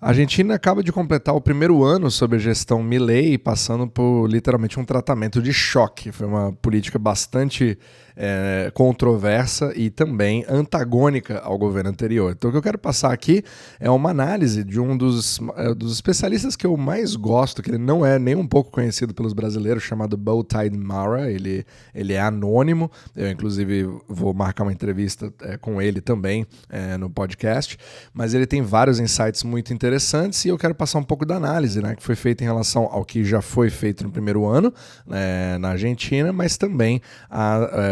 A Argentina acaba de completar o primeiro ano sob a gestão Milei, passando por literalmente um tratamento de choque. Foi uma política bastante controversa e também antagônica ao governo anterior. Então o que eu quero passar aqui é uma análise de um dos especialistas que eu mais gosto, que ele não é nem um pouco conhecido pelos brasileiros, chamado Bowtide Mara. Ele é anônimo, eu inclusive vou marcar uma entrevista com ele também no podcast, mas ele tem vários insights muito interessantes e eu quero passar um pouco da análise, né, que foi feita em relação ao que já foi feito no primeiro ano na Argentina, mas também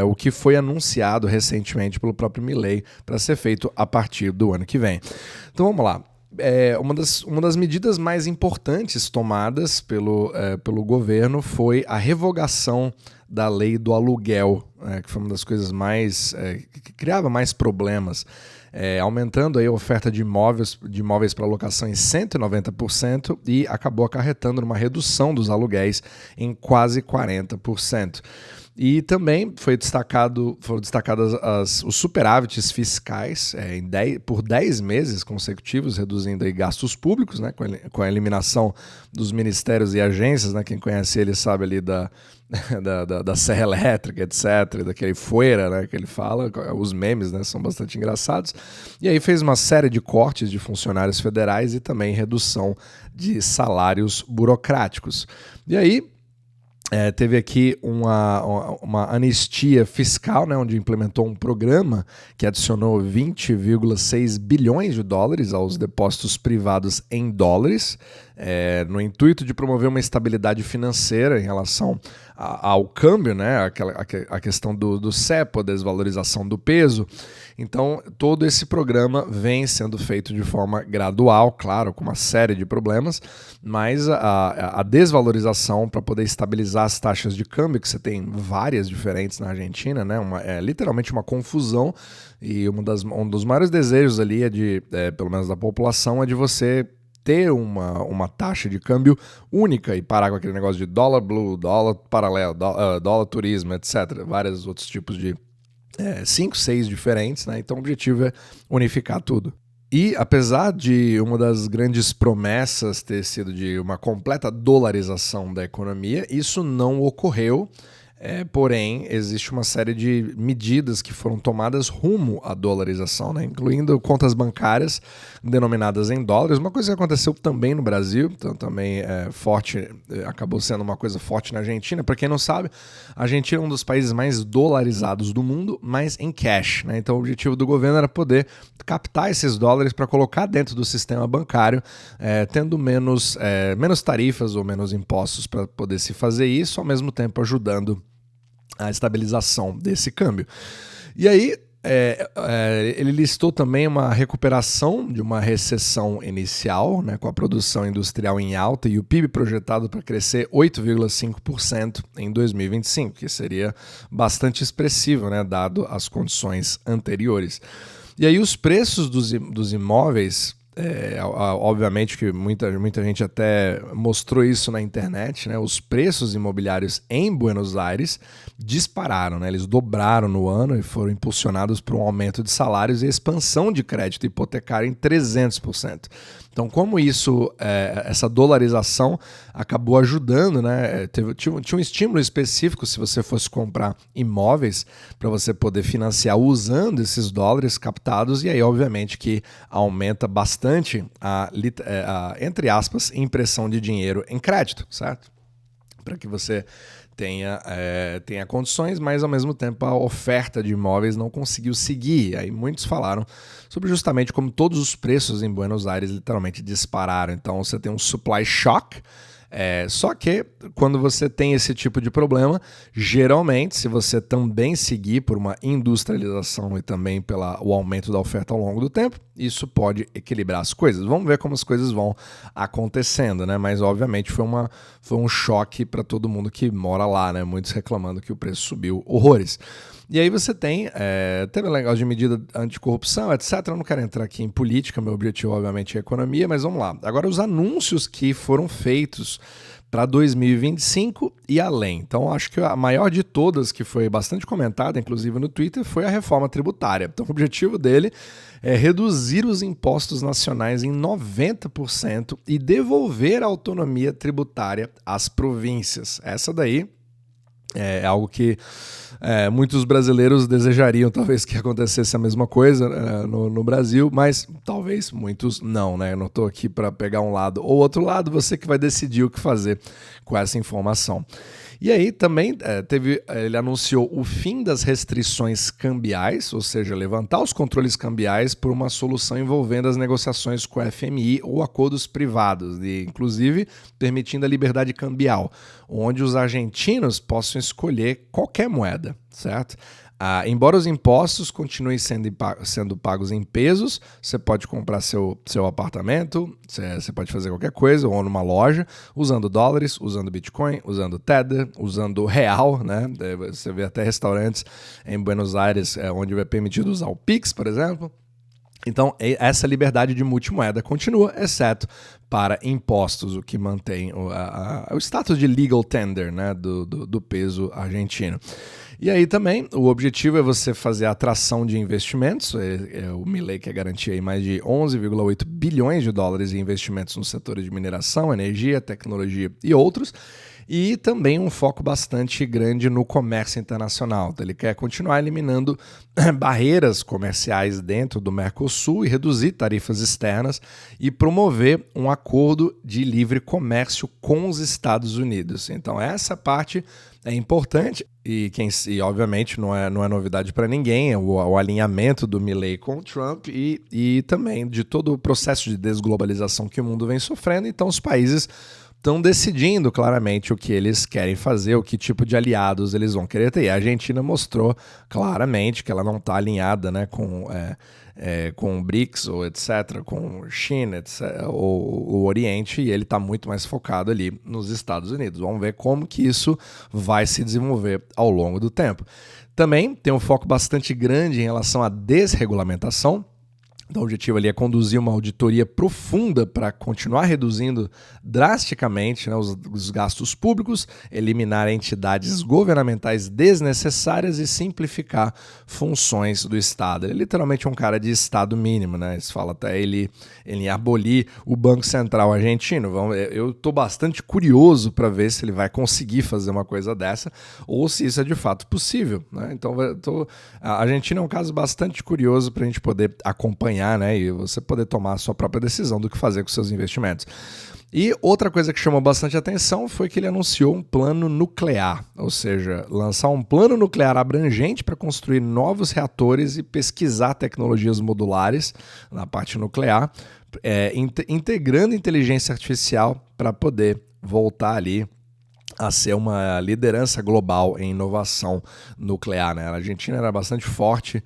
o que foi anunciado recentemente pelo próprio Milei para ser feito a partir do ano que vem. Então vamos lá. Uma das medidas mais importantes tomadas pelo governo foi a revogação da lei do aluguel, que foi uma das coisas que criava mais problemas, aumentando aí a oferta de imóveis para locação em 190% e acabou acarretando numa redução dos aluguéis em quase 40%. E também foram destacados os superávites fiscais por 10 meses consecutivos, reduzindo aí gastos públicos, né, com a eliminação dos ministérios e agências, né, quem conhece ele sabe ali da serra elétrica, etc., daquele fueira, né, que ele fala, os memes, né, são bastante engraçados. E aí fez uma série de cortes de funcionários federais e também redução de salários burocráticos. E aí teve aqui uma anistia fiscal, né, onde implementou um programa que adicionou 20,6 bilhões de dólares aos depósitos privados em dólares, no intuito de promover uma estabilidade financeira em relação ao câmbio, né, a questão do cepo, a desvalorização do peso. Então, todo esse programa vem sendo feito de forma gradual, claro, com uma série de problemas, mas a desvalorização para poder estabilizar as taxas de câmbio, que você tem várias diferentes na Argentina, né, é literalmente uma confusão, e um dos maiores desejos ali pelo menos da população, é de você ter uma taxa de câmbio única e parar com aquele negócio de dólar blue, dólar paralelo, dólar turismo, etc. Vários outros tipos de 5, 6 diferentes, né? Então o objetivo é unificar tudo. E apesar de uma das grandes promessas ter sido de uma completa dolarização da economia, isso não ocorreu. Porém, existe uma série de medidas que foram tomadas rumo à dolarização, né? Incluindo contas bancárias denominadas em dólares, uma coisa que aconteceu também no Brasil, então também acabou sendo uma coisa forte na Argentina. Para quem não sabe, a Argentina é um dos países mais dolarizados do mundo, mas em cash, né? Então o objetivo do governo era poder captar esses dólares para colocar dentro do sistema bancário, tendo menos tarifas ou menos impostos para poder se fazer isso, ao mesmo tempo ajudando a estabilização desse câmbio. E aí, ele listou também uma recuperação de uma recessão inicial, né, com a produção industrial em alta e o PIB projetado para crescer 8,5% em 2025, que seria bastante expressivo, né, dado as condições anteriores. E aí os preços dos imóveis, obviamente que muita gente até mostrou isso na internet, né? Os preços imobiliários em Buenos Aires dispararam, né? Eles dobraram no ano e foram impulsionados por um aumento de salários e expansão de crédito hipotecário em 300%. Então, como essa dolarização acabou ajudando, né? Tinha um estímulo específico se você fosse comprar imóveis para você poder financiar usando esses dólares captados, e aí, obviamente, que aumenta bastante entre aspas, impressão de dinheiro em crédito, certo? Para que você tenha condições, mas ao mesmo tempo a oferta de imóveis não conseguiu seguir. Aí muitos falaram sobre justamente como todos os preços em Buenos Aires literalmente dispararam. Então você tem um supply shock. Só que quando você tem esse tipo de problema, geralmente, se você também seguir por uma industrialização e também pelo aumento da oferta ao longo do tempo, isso pode equilibrar as coisas. Vamos ver como as coisas vão acontecendo, né? Mas obviamente foi um choque para todo mundo que mora lá, né? Muitos reclamando que o preço subiu horrores. E aí você tem, teve um negócio de medida anticorrupção, etc. Eu não quero entrar aqui em política, meu objetivo obviamente é economia, mas vamos lá. Agora os anúncios que foram feitos para 2025 e além. Então, acho que a maior de todas, que foi bastante comentada, inclusive no Twitter, foi a reforma tributária. Então, o objetivo dele é reduzir os impostos nacionais em 90% e devolver a autonomia tributária às províncias. Essa daí é algo que muitos brasileiros desejariam, talvez, que acontecesse a mesma coisa no Brasil, mas talvez muitos não, né? Eu não estou aqui para pegar um lado ou outro lado, você que vai decidir o que fazer com essa informação. E aí também ele anunciou o fim das restrições cambiais, ou seja, levantar os controles cambiais por uma solução envolvendo as negociações com a FMI ou acordos privados, e inclusive permitindo a liberdade cambial, onde os argentinos possam escolher qualquer moeda, certo? Embora os impostos continuem sendo pagos em pesos, você pode comprar seu apartamento, você pode fazer qualquer coisa, ou numa loja, usando dólares, usando Bitcoin, usando Tether, usando real, né? Você vê até restaurantes em Buenos Aires onde é permitido usar o Pix, por exemplo. Então, essa liberdade de multimoeda continua, exceto para impostos, o que mantém o status de legal tender, né, do peso argentino. E aí também, o objetivo é você fazer a atração de investimentos. O Milei quer garantir aí mais de 11,8 bilhões de dólares em investimentos nos setores de mineração, energia, tecnologia e outros. E também um foco bastante grande no comércio internacional. Então, ele quer continuar eliminando barreiras comerciais dentro do Mercosul e reduzir tarifas externas e promover um acordo de livre comércio com os Estados Unidos. Então, essa parte é importante e obviamente não é novidade para ninguém, é o alinhamento do Milei com o Trump e também de todo o processo de desglobalização que o mundo vem sofrendo. Então, os países estão decidindo claramente o que eles querem fazer, o que tipo de aliados eles vão querer ter. E a Argentina mostrou claramente que ela não está alinhada, né, com o BRICS, ou etc., com China, etc., ou o Oriente, e ele está muito mais focado ali nos Estados Unidos. Vamos ver como que isso vai se desenvolver ao longo do tempo. Também tem um foco bastante grande em relação à desregulamentação. Então, o objetivo ali é conduzir uma auditoria profunda para continuar reduzindo drasticamente, né, os gastos públicos, eliminar entidades governamentais desnecessárias e simplificar funções do Estado. Ele é literalmente um cara de Estado mínimo, né? Eles falam até ele abolir o Banco Central argentino. Eu estou bastante curioso para ver se ele vai conseguir fazer uma coisa dessa ou se isso é de fato possível, né? Então, a Argentina é um caso bastante curioso para a gente poder acompanhar, né, e você poder tomar a sua própria decisão do que fazer com seus investimentos. E outra coisa que chamou bastante atenção foi que ele anunciou um plano nuclear, ou seja, lançar um plano nuclear abrangente para construir novos reatores e pesquisar tecnologias modulares na parte nuclear, integrando inteligência artificial para poder voltar ali a ser uma liderança global em inovação nuclear, né? A Argentina era bastante forte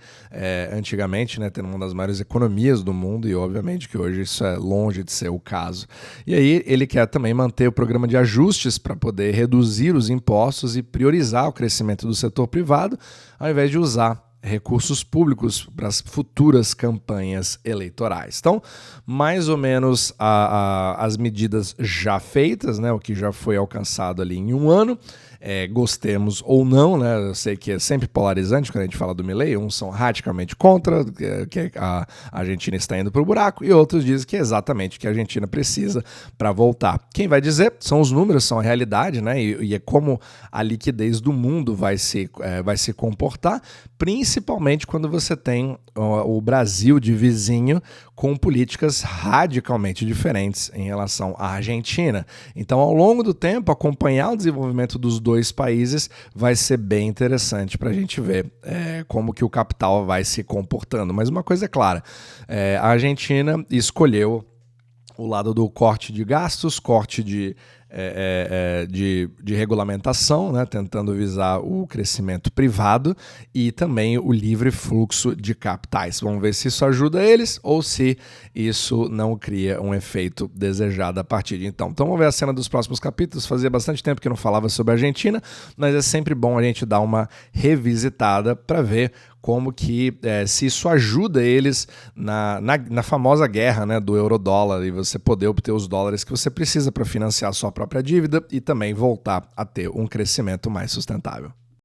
antigamente, né? Tendo uma das maiores economias do mundo e obviamente que hoje isso é longe de ser o caso. E aí ele quer também manter o programa de ajustes para poder reduzir os impostos e priorizar o crescimento do setor privado, ao invés de usar recursos públicos para as futuras campanhas eleitorais. Então, mais ou menos as medidas já feitas, né, o que já foi alcançado ali em um ano, gostemos ou não, né? Eu sei que é sempre polarizante quando a gente fala do Milei, uns são radicalmente contra, que a Argentina está indo para o buraco, e outros dizem que é exatamente o que a Argentina precisa para voltar. Quem vai dizer são os números, são a realidade, né? E é como a liquidez do mundo vai se comportar, principalmente quando você tem o Brasil de vizinho com políticas radicalmente diferentes em relação à Argentina. Então, ao longo do tempo, acompanhar o desenvolvimento dos dois países vai ser bem interessante para a gente ver como que o capital vai se comportando. Mas uma coisa é clara, a Argentina escolheu o lado do corte de gastos, corte de de regulamentação, né, tentando visar o crescimento privado e também o livre fluxo de capitais. Vamos ver se isso ajuda eles ou se isso não cria um efeito desejado a partir de então. Então vamos ver a cena dos próximos capítulos. Fazia bastante tempo que não falava sobre a Argentina, mas é sempre bom a gente dar uma revisitada para ver como que se isso ajuda eles na famosa guerra, né, do euro-dólar, e você poder obter os dólares que você precisa para financiar a sua própria dívida e também voltar a ter um crescimento mais sustentável.